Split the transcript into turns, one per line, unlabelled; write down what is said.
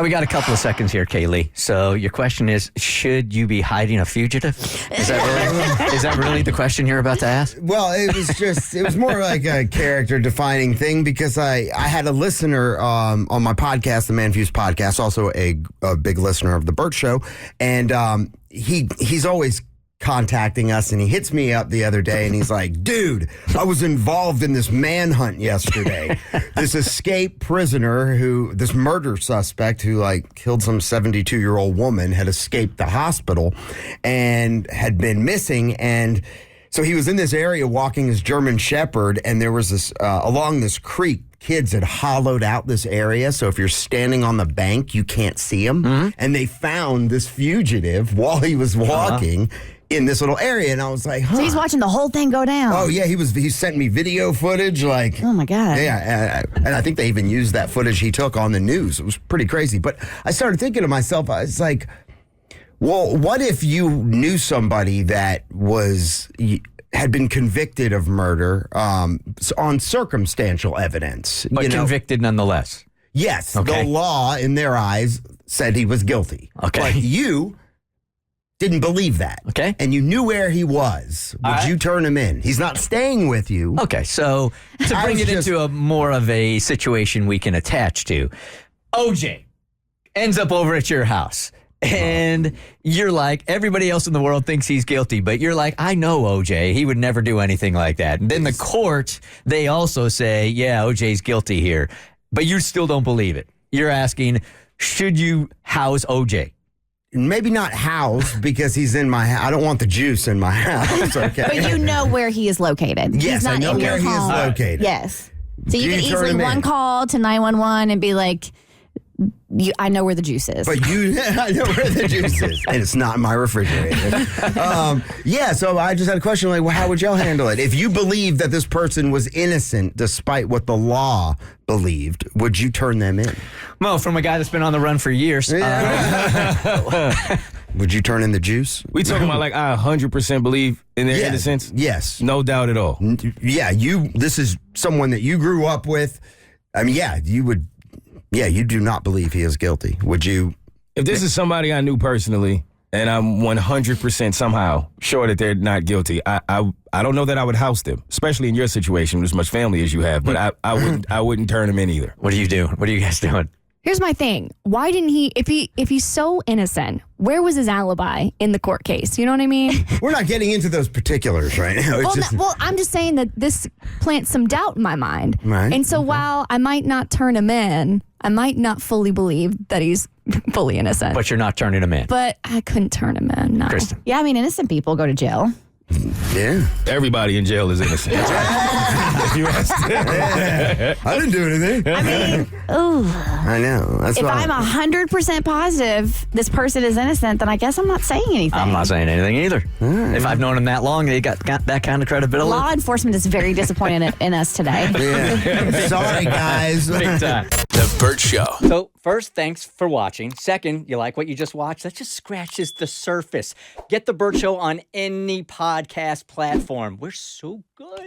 We got a couple of seconds here, Kaylee. So your question is, should you be hiding a fugitive? Is that really the question you're about to ask?
Well, it was more like a character defining thing because I had a listener on my podcast, the Man Fuse podcast, also a big listener of the Bert Show, and he's always contacting us, and he hits me up the other day and he's like, dude, I was involved in this manhunt yesterday. This escaped prisoner this murder suspect who killed some 72-year-old woman had escaped the hospital and had been missing. And so he was in this area walking his German Shepherd, and there was this along this creek, kids had hollowed out this area, so if you're standing on the bank, you can't see him. Mm-hmm. And they found this fugitive while he was walking in this little area, and I was like, huh.
So he's watching the whole thing go down.
Oh, yeah, he sent me video footage,
oh, my God.
Yeah, and I think they even used that footage he took on the news. It was pretty crazy. But I started thinking to myself, I was like, well, what if you knew somebody that had been convicted of murder on circumstantial evidence?
But convicted nonetheless.
Yes,
okay.
The law, in their eyes, said he was guilty.
Okay.
But you didn't believe that.
Okay.
And you knew where he was. Would you turn him in? He's not staying with you.
Okay, so to bring it into a more of a situation we can attach to, OJ ends up over at your house. And you're like, everybody else in the world thinks he's guilty, but you're like, I know OJ. He would never do anything like that. And then the court, they also say, yeah, OJ's guilty here. But you still don't believe it. You're asking, should you house OJ?
Maybe not house because he's in my house. I don't want the juice in my house. Okay.
But you know where he is located.
Yes,
he's not
I know
in your
where he is
home.
located.
Yes. So you
Do
can
you turn
easily
him
one
in?
call to 911 and be like, I know where the juice is.
But I know where the juice is, and it's not in my refrigerator. So I just had a question well, how would y'all handle it? If you believe that this person was innocent despite what the law believed, would you turn them in?
Well, from a guy that's been on the run for years.
Would you turn in the juice?
We talking about I 100% believe in their innocence?
Yes.
No doubt at all.
Yeah, this is someone that you grew up with. I mean, you would. Yeah, you do not believe he is guilty. Would you?
If this is somebody I knew personally, and I'm 100% somehow sure that they're not guilty, I don't know that I would house them, especially in your situation with as much family as you have. But I wouldn't turn them in either.
What do you do? What are you guys doing?
Here's my thing. Why didn't he, if he's so innocent, where was his alibi in the court case? You know what I mean?
We're not getting into those particulars right now.
Well, I'm just saying that this plants some doubt in my mind.
Right.
And so while I might not turn him in, I might not fully believe that he's fully innocent.
But you're not turning him in.
But I couldn't turn him in, no.
Kristen.
Yeah, I mean, innocent people go to jail.
Yeah.
Everybody in jail is innocent. If you ask
I didn't do anything.
I mean,
I know. That's
if
why
I'm 100% positive this person is innocent, then I guess I'm not saying anything.
I'm not saying anything either. If I've known him that long, they got that kind of credibility.
Law enforcement is very disappointed in us today.
Yeah. Sorry, guys.
Big time.
The Bert Show.
So, first, thanks for watching. Second, you like what you just watched? That just scratches the surface. Get The Bert Show on any podcast platform. We're so good.